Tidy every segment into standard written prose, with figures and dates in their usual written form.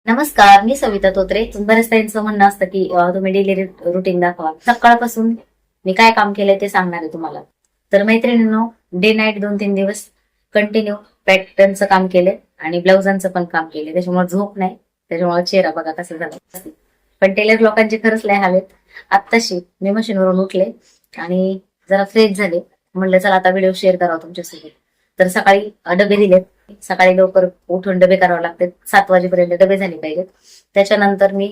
नमस्कार, मी सविता तोत्रे. बऱ्याच ताईंचं म्हणणं असतं की तुम्ही डेली रुटीन दाखवा. सकाळपासून मी काय काम केलंय ते सांगणार आहे तुम्हाला. तर मैत्रिणींनो, डे नाईट 2-3 दिवस कंटिन्यू पॅटर्नचं काम केलंय आणि ब्लाउजांचं पण काम केलंय. त्याच्यामुळे झोप नाही, त्याच्यामुळे चेहरा बघा कसं झाला. पण टेलर लोकांचे खरंच लय हाल आहेत. आत्ताशी मी मशीनवरून उठले आणि जरा फ्रेश झाले. म्हणलं चला आता व्हिडिओ शेअर करावा तुमच्यासोबत. तर सकाळी डबे दिलेत. सकाळी लवकर उठून डबे करावे लागतात. 7 वाजेपर्यंत डबे झाले पाहिजेत. त्याच्यानंतर मी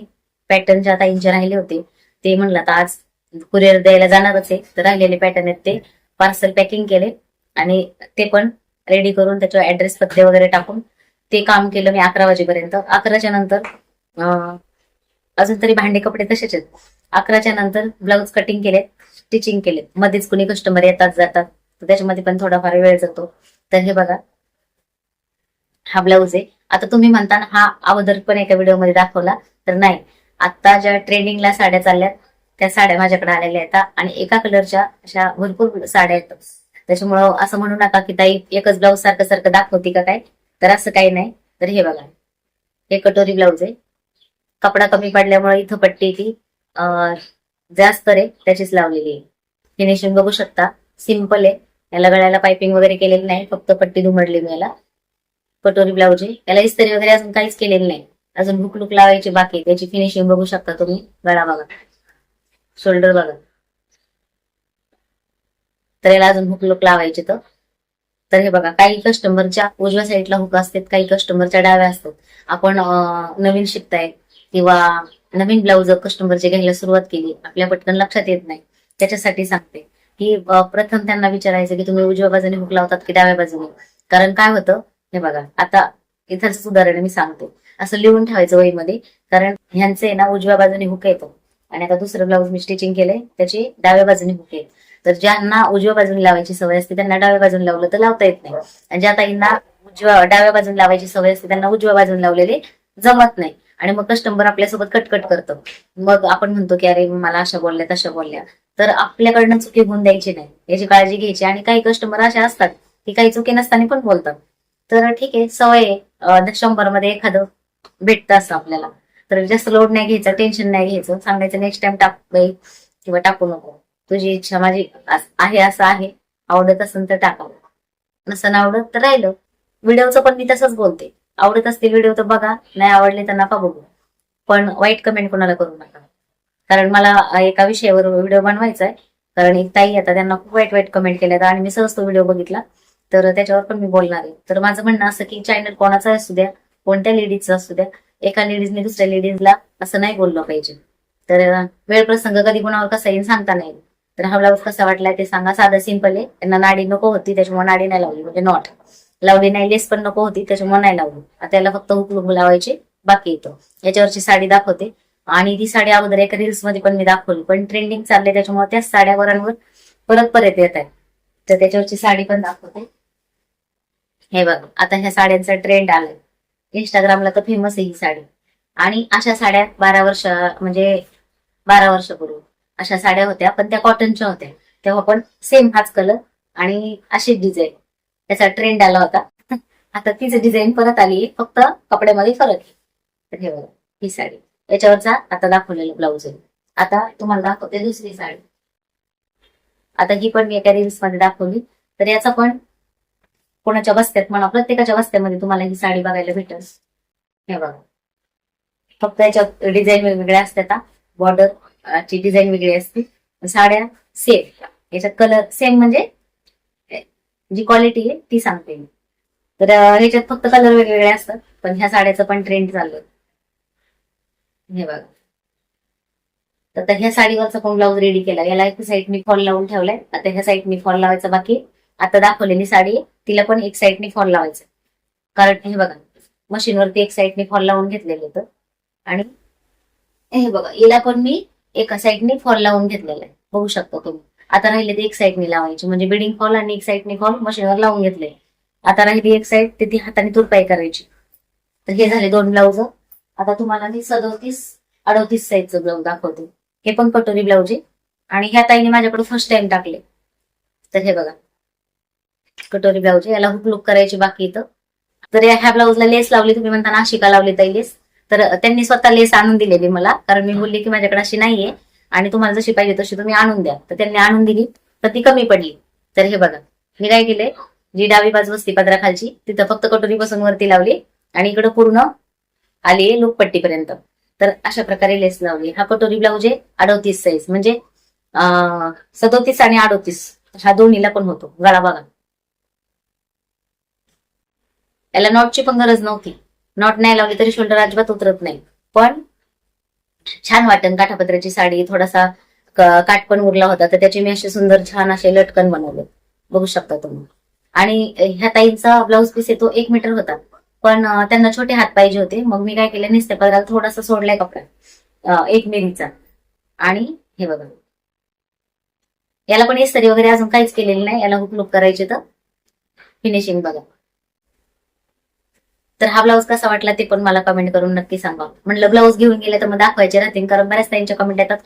पॅटर्नच्या ताईंचे राहिले होते ते म्हणलं आता आज कुरिअर द्यायला जाणारच आहे, तर राहिलेले पॅटर्न आहेत ते पार्सल पॅकिंग केले आणि ते पण रेडी करून त्याच्यावर ऍड्रेस पत्ते वगैरे टाकून ते काम केलं मी 11 वाजेपर्यंत. 11च्या नंतर अजून तरी भांडे कपडे तसेच आहेत. 11च्या नंतर ब्लाऊज कटिंग केले, स्टिचिंग केले. मध्येच कुणी कस्टमर येतात जातात, तर त्याच्यामध्ये पण थोडाफार वेळ जातो. तर हे बघा, हा ब्लाऊज आहे. आता तुम्ही म्हणता हा अगोदर पण एका व्हिडिओमध्ये दाखवला, तर नाही. आता ज्या ट्रेंडिंगला साड्या चालल्यात त्या साड्या माझ्याकडे आलेल्या आहेत आणि एका कलरच्या अशा भरपूर साड्या आहेत. त्याच्यामुळं असं म्हणू नका की ताई एकच ब्लाऊज सारखं सारखं दाखवते का काय, तर असं काही नाही. तर हे बघा, हे कटोरी ब्लाऊज आहे. कपडा कमी पडल्यामुळे इथं पट्टी ती जास्त रे त्याचीच लावलेली आहे. फिनिशिंग बघू शकता, सिंपल आहे. याला गळ्याला पायपिंग वगैरे केलेली नाही, फक्त पट्टी दुमडली मी याला. कटोरी ब्लाऊज आहे. याला इस्त्री वगैरे अजून काहीच केलेलं नाही. अजून हुक लुक लावायची बाकी. त्याची फिनिशिंग बघू शकता तुम्ही. गळा बघा, शोल्डर बघा. तर याला अजून हुक लुक लावायचे. तर हे बघा, काही कस्टमरच्या उजव्या साईडला हुक असतात, काही कस्टमरच्या डाव्या असतात. आपण नवीन शिकताय किंवा नवीन ब्लाऊज कस्टमरचे घ्यायला सुरुवात केली, आपल्या पटकन लक्षात येत नाही, त्याच्यासाठी सांगते की प्रथम त्यांना विचारायचं की तुम्ही उजव्या बाजूने हुक लावतात की डाव्या बाजूने. कारण काय होतं, हे बघा, आता इथंच उदाहरण मी सांगते. असं लिहून ठेवायचं वहीमध्ये, कारण ह्यांचे ना उजव्या बाजूने हुक येतो आणि आता दुसरं ब्लाऊज मी स्टिचिंग केलंय त्याची डाव्या बाजूने हुक येत. तर ज्यांना उजव्या बाजूने लावायची सवय असते त्यांना डाव्या बाजूने लावलं तर लावता येत नाही, आणि ज्या ताईंना डाव्या बाजूने लावायची सवय असते त्यांना उजव्या बाजूने लावलेले जमत नाही. आणि मग कस्टमर आपल्यासोबत कटकट करतं. मग आपण म्हणतो की अरे मला अशा बोलल्या तशा बोलल्या. तर आपल्याकडनं चुकी होऊन द्यायची नाही, याची काळजी घ्यायची. आणि काही कस्टमर असे असतात की काही चुकी नसताना पण बोलतात. तर ठीक आहे, सवय आहे. 100 मध्ये एखादं भेटतं असं आपल्याला. तर जास्त लोड नाही घ्यायचा, टेन्शन नाही घ्यायचं. सांगायचं नेक्स्ट टाइम टाक बाई किंवा टाकू नको, तुझी इच्छा माझी आहे असं आहे. आवडत असेल तर टाकावं, नसं आवडत तर राहिलं. व्हिडिओचं पण मी तसंच बोलते. आवडत असतील व्हिडिओ तर बघा, नाही आवडले तर नका बघू. पण वाईट कमेंट कोणाला करू नका. कारण मला एका विषयावर व्हिडिओ बनवायचा आहे. कारण एक ताई आता त्यांना खूप वाईट वाईट कमेंट केल्या आणि मी सहज तो व्हिडिओ बघितला, तर त्याच्यावर पण मी बोलणार आहे. तर माझं म्हणणं असं की चॅनल कोणाचा असू द्या, कोणत्या लेडीजचा असू द्या, एका लेडीजने दुसऱ्या लेडीजला असं नाही बोललं पाहिजे. तर वेळ प्रसंग कधी कोणावर कसा येईल सांगता नाही. तर हा ब्लाऊज कसा वाटलाय ते सांगा. साधा सिंपल आहे. त्यांना नाडी नको होती त्याच्यामुळे नाडी नाही लावली, म्हणजे नॉट लावली नाही. लेस पण नको होती त्याच्यामुळे नाही लावली. आता याला फक्त हुक लुक लावायचे बाकी येतो. याच्यावरची साडी दाखवते. आणि ती साडी अगोदर एका रील्स मध्ये पण मी दाखवली, पण ट्रेंडिंग चालले त्याच्यामुळे त्याच साड्यावरांवर परत परत येत आहे. तर त्याच्यावरची साडी पण दाखवते. हे बघा, आता ह्या साड्यांचा ट्रेंड आलाय. इंस्टाग्रामला तर फेमस आहे ही साडी. आणि अशा साड्या 12 वर्ष, म्हणजे 12 वर्षापूर्वी अशा साड्या होत्या, पण त्या कॉटनच्या होत्या. तेव्हा पण सेम हाच कलर आणि अशीच डिझाईन, त्याचा ट्रेंड आला होता. आता तीच डिझाईन परत आली, फक्त कपड्यामध्ये फरक आहे. तर हे बघा, ही साडी याच्यावरचा आता दाखवलेला ब्लाऊज आहे. आता तुम्हाला दाखवते दुसरी साडी. आता ही पण मी एका रील्स मध्ये दाखवली. तर याचा पण कोणाच्या बस्त्यात म्हणा, प्रत्येकाच्या बस्त्यामध्ये तुम्हाला ही साडी बघायला भेटेल. हे बघा, फक्त याच्यात डिझाईन वेगवेगळ्या असतात. बॉर्डर ची डिझाईन वेगळी असते. साड्या सेम, याच्यात कलर सेम, म्हणजे जी क्वालिटी आहे ती सांगते मी. तर ह्याच्यात फक्त कलर वेगवेगळे असतात. पण ह्या साड्याचं पण ट्रेंड चालू आहे. हे बघा, तर ह्या साडीवरचा पण ब्लाऊज रेडी केला. याला एक साईडनी फॉल लावून ठेवलाय. आता ह्या साईडनी फॉल लावायचा बाकी. आता दाखवलेली साडी तिला पण एक साईडनी फॉल लावायचं. कारण हे बघा, मशीनवरती एक साईडनी फॉल लावून घेतलेलं होतं. आणि हे बघा, हिला पण मी एका साईडनी फॉल लावून घेतलेला आहे, बघू शकता तुम्ही. आता राहिले ते एक साईडनी लावायची, म्हणजे बिडिंग फॉल आणि एक साईडनी फॉल मशीनवर लावून घेतले. आता राहिली एक साईड, ती हाताने तुरपाई करायची. तर हे झाले 2 ब्लाऊज. आता तुम्हाला मी 37-38 साईजचं ब्लाऊज दाखवते. हे पण कटोरी ब्लाऊज आहे आणि ह्या ताईने माझ्याकडे फर्स्ट टाइम टाकले. तर हे बघा, कटोरी ब्लाऊज आहे. याला हुक लुक करायची बाकी इथं. तर ह्या ब्लाऊजला लेस लावली. तुम्ही म्हणता नाशिका लावली ताई लेस, तर त्यांनी स्वतः लेस आणून दिलेली मला, कारण मी बोलली की माझ्याकडे अशी नाहीये आणि तुम्हाला जशी पाहिजे तशी तुम्ही आणून द्या. तर त्यांनी आणून दिली, तर ती कमी पडली. तर हे बघा, मी काय केले, जी डावी बाजू असते पदराखालची तिथं फक्त कटोरी पासून वरती लावली आणि इकडं पूर्ण आली लोकपट्टीपर्यंत. तर अशा प्रकारे लेस लावली. हा कटोरी ब्लाऊज आहे 38 साईज, म्हणजे 37 आणि 38 हा दोन्हीला पण होतो. गळा बघा, याला नॉटची पण गरज नव्हती. नॉट नाही लावली तरी शोल्डर अजिबात उतरत नाही. पण छान वाटन काठापत्राची साडी, थोडासा काठ पण उरला होता, तर त्याचे मी असे सुंदर छान असे लटकन बनवले, बघू शकता तुम्ही. आणि ह्या ताईंचा ब्लाऊज पीस आहे तो 1 मीटर होता, पण त्यांना छोटे हात पाहिजे होते. मग मी काय केलं, नुसत्या पदराला थोडासा सोडलाय कपडा 1 मिलीचा. आणि हे बघा, याला पण इस्त्री वगैरे अजून काहीच केलेलं नाही, याला हुक लुक करायचे. तर फिनिशिंग बघा. तर हा ब्लाऊज कसा वाटला ते पण मला कमेंट करून नक्की सांगा. म्हटलं ब्लाऊज घेऊन गेले तर मग दाखवायचे राहतील, कारण बऱ्याच ताईंच्या कमेंट येतात,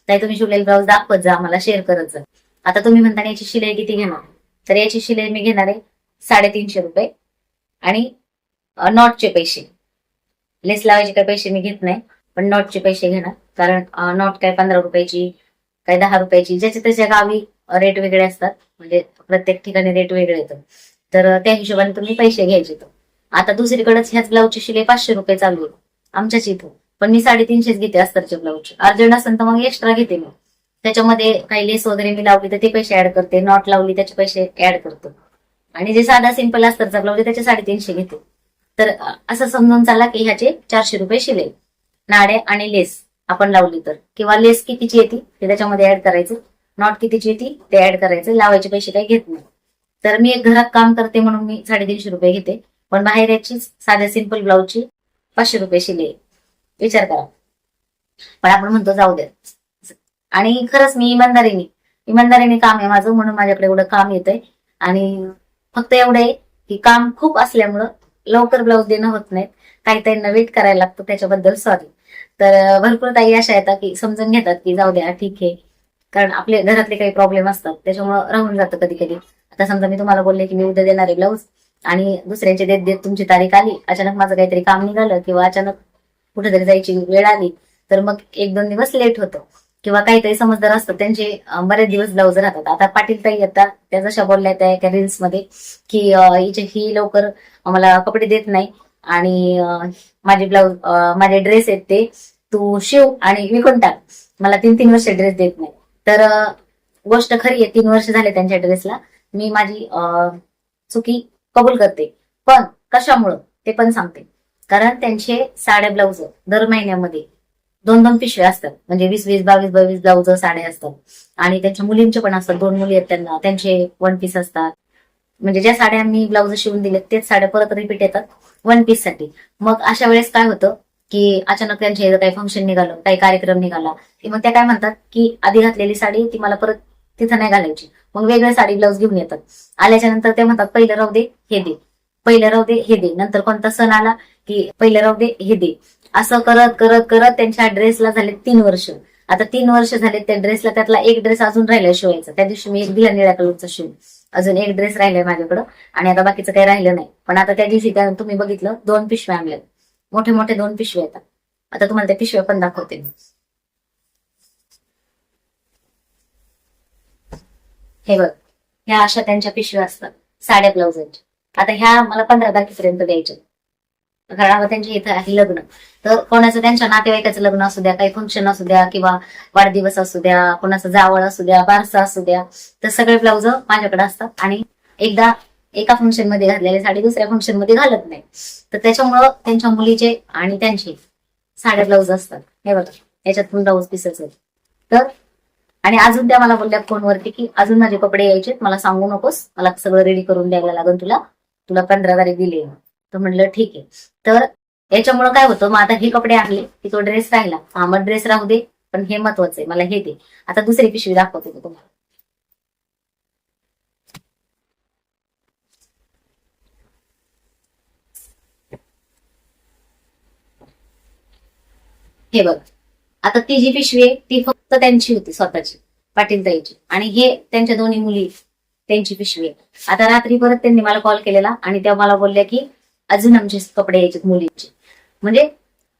ताई तुम्ही शिवलेले ब्लाऊज दाखवत जा, आम्हाला शेअर करत जा. आता तुम्ही म्हणता याची शिलाई किती घेणार, तर याची शिलाई मी घेणार आहे 350 रुपये. आणि नॉटचे पैसे, लेस लावायचे काही पैसे मी घेत नाही, पण नॉटचे पैसे घेणार. कारण नॉट काय 15 रुपयाची, काय 10 रुपयाची, ज्याच्या त्याच्या गावी रेट वेगळे असतात, म्हणजे प्रत्येक ठिकाणी रेट वेगळे येतात. तर त्या हिशोबाने तुम्ही पैसे घ्यायचे. तर आता दुसरीकडेच ह्याच ब्लाऊजची शिलाई 500 रुपये चालू आहे आमच्याच इथं, पण मी 350 घेते अस्तरच्या ब्लाऊज. अर्जंट असेल तर मग एक्स्ट्रा घेते मी, त्याच्यामध्ये काही लेस वगैरे मी लावली तर ते पैसे ऍड करते, नॉट लावली त्याचे पैसे ऍड करतो. आणि जे साधा सिंपल अस्तरचा ब्लाऊज आहे त्याचे 350 घेते. तर असं समजून चाला की ह्याचे 400 रुपये शिलाई, नाडे आणि लेस आपण लावली तर, किंवा लेस कितीची येते ते त्याच्यामध्ये ऍड करायचं, नॉट कितीची येते ते ऍड करायचं, लावायचे पैसे काही घेत नाही. तर मी एक घरात काम करते म्हणून मी 350 रुपये घेते, पण बाहेर याची साध्या सिंपल ब्लाऊजची 500 रुपये शिलाई. विचार करा. पण आपण म्हणतो जाऊ दे. आणि खरंच मी इमानदारीने काम आहे माझं, म्हणून माझ्याकडे एवढं काम येतंय. आणि फक्त एवढं आहे की काम खूप असल्यामुळं लवकर ब्लाऊज देणं होत नाही, काही ताईंना वेट करायला लागतं, त्याच्याबद्दल सॉरी. तर भरपूर ताई अशा येतात की समजून घेतात की जाऊ द्या ठीक आहे, कारण आपले घरातले काही प्रॉब्लेम असतात, त्याच्यामुळे राहून जातं कधी कधी. आता समजा मी तुम्हाला बोलले की मी उद्या देणार आहे ब्लाऊज, आणि दुसऱ्यांचे देत देत तुमची तारीख आली, अचानक माझं काहीतरी काम निघालं किंवा अचानक कुठेतरी जायची वेळ आली, तर मग 1-2 दिवस लेट होतं. किंवा काही समजदार असतात त्यांचे बरेच दिवस ब्लाऊज राहतात. आता पाटील ताई येतात, त्या जशा बोलल्या त्या एका रील्स मध्ये की ही लवकर मला कपडे देत नाही, आणि माझे ब्लाऊज माझे ड्रेस आहेत ते तू शिव आणि विकून टाक, मला 3-3 वर्ष ड्रेस देत नाही. तर गोष्ट खरी आहे, 3 वर्ष झाले त्यांच्या ड्रेसला. मी माझी चुकी कबूल करते, पण कशामुळं ते पण सांगते. कारण त्यांचे साड्या ब्लाऊज दर महिन्यामध्ये 2-2 पिशव्या असतात, म्हणजे 20-20, 22-22 ब्लाऊज साड्या असतात. आणि त्यांच्या मुलींचे पण असतात, 2 मुली आहेत त्यांना, त्यांचे 1 पीस असतात. म्हणजे ज्या साड्या मी ब्लाऊज शिवून दिले तेच साड्या परत रिपीट येतात 1 पीस साठी. मग अशा वेळेस काय होतं की अचानक त्यांच्या इथं काही फंक्शन निघालं, काही कार्यक्रम निघाला, की मग त्या काय म्हणतात की आधी घातलेली साडी ती मला परत तिथं नाही घालायची, मग वेगळे साडी ब्लाऊज घेऊन येतात. आल्याच्या नंतर ते म्हणतात पहिलं राहू दे हे दे, पहिलं राहू दे हे दे, नंतर कोणता सण आला की पहिलं राहू दे हे दे. असं करत करत करत त्यांच्या ड्रेसला झाले 3 वर्ष. आता 3 वर्ष झाले त्या ड्रेसला, त्यातला एक ड्रेस अजून राहिलाय शिवायचा. त्या दिवशी मी एक दिला निळ्या कलरचा शिवून, अजून एक ड्रेस राहिलाय माझ्याकडं, आणि आता बाकीचं काही राहिलं नाही. पण आता त्या दिवशी तुम्ही बघितलं 2 पिशव्या आणल्या, मोठे मोठे 2 पिशव्या येतात. आता तुम्हाला त्या पिशव्या पण दाखवते. हे बघ, ह्या अशा त्यांच्या पिशव्या असतात साड्या ब्लाऊजांच्या. आता ह्या मला 15 तारखेपर्यंत द्यायच्या, कारण आता त्यांच्या इथं आहे लग्न. तर कोणाचं त्यांच्या नातेवाईकाचं लग्न असू द्या, काही फंक्शन असू द्या, किंवा वाढदिवस असू द्या, कोणाचं जावळ असू द्या, बारसा असू द्या, तर सगळे ब्लाऊज माझ्याकडे असतात. आणि एकदा एका फंक्शन मध्ये घातलेली साडी दुसऱ्या फंक्शन मध्ये घालत नाही, तर त्याच्यामुळं त्यांच्या मुलीचे आणि त्यांचे साड्या ब्लाऊज असतात. हे बघा, याच्यात पण ब्लाऊज पीसच आहेत. तर आणि अजून त्या मला बोलल्या फोनवरती की अजून माझे कपडे यायचे, मला सांगू नकोस, मला सगळं रेडी करून द्यायला लागेल तुला, तुला 15 तारीख दिली. तर म्हणलं ठीक आहे. तर याच्यामुळे काय होतं, मग आता हे कपडे आणले की तो ड्रेस राहिला, हा मग ड्रेस राहू दे, पण हे महत्वाचं आहे, मला हे दे. आता दुसरी पिशवी दाखवते मी तुम्हाला. हे बघ, आता ती जी पिशवी आहे ती फक्त त्यांची होती स्वतःची, पाटील ताईची, आणि हे त्यांच्या दोन्ही मुली त्यांची पिशवी आहे. आता रात्री परत त्यांनी मला कॉल केलेला आणि त्या मला बोलल्या की अजून आमचे कपडे यायचे मुलींचे. म्हणजे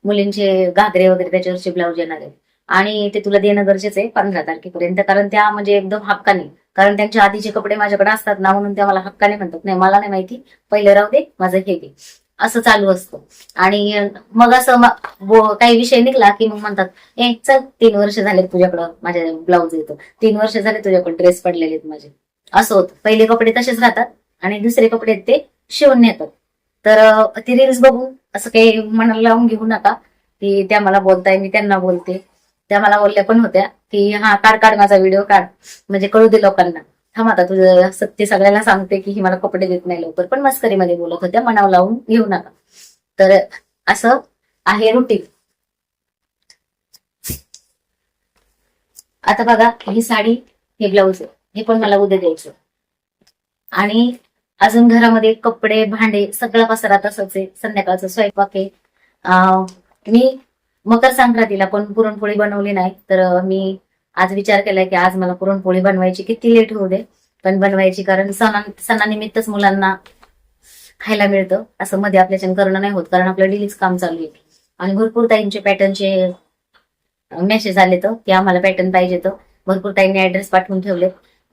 मुलींचे घागरे वगैरे त्याच्यावरचे ब्लाऊज येणार आहेत. आणि ते तुला देणं गरजेचं आहे 15 तारखेपर्यंत, कारण त्या म्हणजे एकदम हक्काने, कारण त्यांच्या आधीचे कपडे माझ्याकडे असतात ना, म्हणून त्या मला हक्काने म्हणतात, नाही मला नाही माहिती, पहिले राहू दे, माझं हे दे, असं चालू असतं. आणि मग असं काही विषय निघला की मग म्हणतात, ए चल 3 वर्ष झाले तुझ्याकडं माझ्या ब्लाऊज येतो, 3 वर्ष झाले तुझ्याकडे ड्रेस पडलेले आहेत माझे. असं होतं. पहिले कपडे तसेच राहतात आणि दुसरे कपडे आहेत ते शिवून नेतात. तर ती रील्स बघून असं काही मनाला लावून घेऊ नका की त्या मला बोलताय, मी त्यांना बोलते. त्या मला बोलल्या पण होत्या की हा काढ माझा व्हिडिओ काढ, म्हणजे कळू दे लोकांना. थांब आता तुझं सत्य सगळ्यांना सांगते की ही मला कपडे देत नाही लवकर, पण मस्करीमध्ये बोलत होत्या, मनावर लावून घेऊ नका. तर असं आहे रुटीन. आता बघा, ही साडी, हे ब्लाऊज, हे पण मला उद्या द्यायचं. आणि अजून घरामध्ये कपडे भांडे सगळं पसारा तसंच आहे. संध्याकाळचं स्वयंपाक आहे. मी मकर संक्रांतीला पण पुरणपोळी बनवली नाही, तर मी आज विचार केलाय की आज मला पुरणपोळी बनवायची, किती लेट होऊ दे पण बनवायची, कारण सणानिमित्तच मुलांना खायला मिळतं. असं मध्ये आपल्याच्यानं करणं नाही होत, कारण आपलं डेलीच काम चालू आहे. आणि भरपूर ताईंचे पॅटर्नचे मेसेज आले तर की आम्हाला पॅटर्न पाहिजे, तर भरपूर ताईंनी ऍड्रेस पाठवून ठेवले.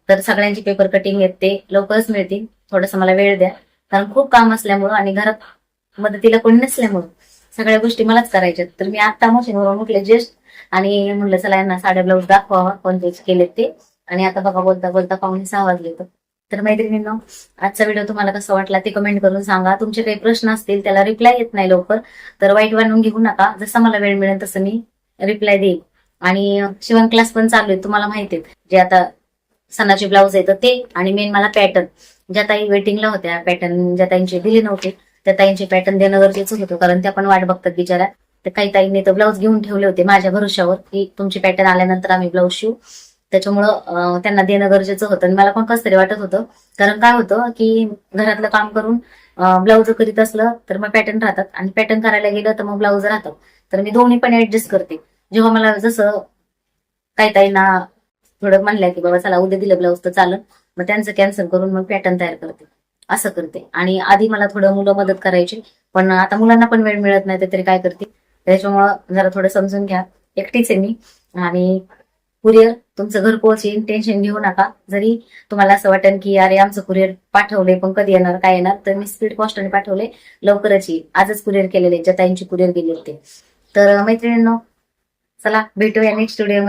तर सगळ्यांची पेपर कटिंग आहेत ते लवकरच मिळतील. थोडंसं मला वेळ द्या, कारण खूप काम असल्यामुळं आणि घरात मदतीला कोणी नसल्यामुळं सगळ्या गोष्टी मलाच करायच्यात. तर मी आता मशीनवरून उठले जस्ट, आणि म्हणलं चला यांना साड्या ब्लाऊज दाखवावा कोणते केलेत ते. आणि आता बघा बोलता बोलता 5:45 वाजले. तर मैत्रिणींनो, आजचा व्हिडिओ तुम्हाला कसा वाटला ते कमेंट करून सांगा. तुमचे काही प्रश्न असतील त्याला रिप्लाय येत नाही लवकर, तर वाईट बनवून घेऊ नका. जसा मला वेळ मिळेल तसं मी रिप्लाय देईल. आणि शिवण क्लास पण चालू आहे, तुम्हाला माहिती आहे, जे आता सणाचे ब्लाऊज येतं ते, आणि मेन मला पॅटर्न. ज्या ताई वेटिंगला होत्या, पॅटर्न ज्या ताईंचे दिले नव्हते त्या ताईंचे पॅटर्न देणं गरजेचं होतं, कारण त्या पण वाट बघतात बिचारा. तर काही ताईंनी तर ब्लाऊज घेऊन ठेवले होते माझ्या भरोशावर की तुमचे पॅटर्न आल्यानंतर आम्ही ब्लाऊज शिवू. त्याच्यामुळं त्यांना देणं गरजेचं होतं. आणि मला पण कसं तरी वाटत होतं, कारण काय होतं की घरातलं काम करून ब्लाऊज करीत असलं तर मग पॅटर्न राहतात, आणि पॅटर्न करायला गेलं तर मग ब्लाऊज राहतात. तर मी दोन्ही पण ऍडजस्ट करते. जेव्हा मला जसं काही ताईंना थोडं म्हणलं की बाबा चला उद्या दिलं ब्लाऊज तर चालेल, मग त्यांचं कॅन्सल करून मग पॅटर्न तयार करते, असं करते. आणि आधी मला थोडं मुलं मदत करायची, पण आता मुलांना पण वेळ मिळत नाही, तरी काय करते. त्याच्यामुळं जरा थोडं समजून घ्या. एकटीच आहे मी. आणि कुरिअर तुमचं घरपोच येईल, टेन्शन घेऊ नका. जरी तुम्हाला असं वाटेल की अरे आमचं कुरिअर पाठवले पण कधी येणार काय येणार, तर मी स्पीड पोस्टने पाठवले, लवकरच येईल. आजच कुरिअर केलेले ज्या ताईंची कुरिअर गेले ते. तर मैत्रिणींनो, चला भेटूया नेक्स्ट व्हिडिओ मध्ये.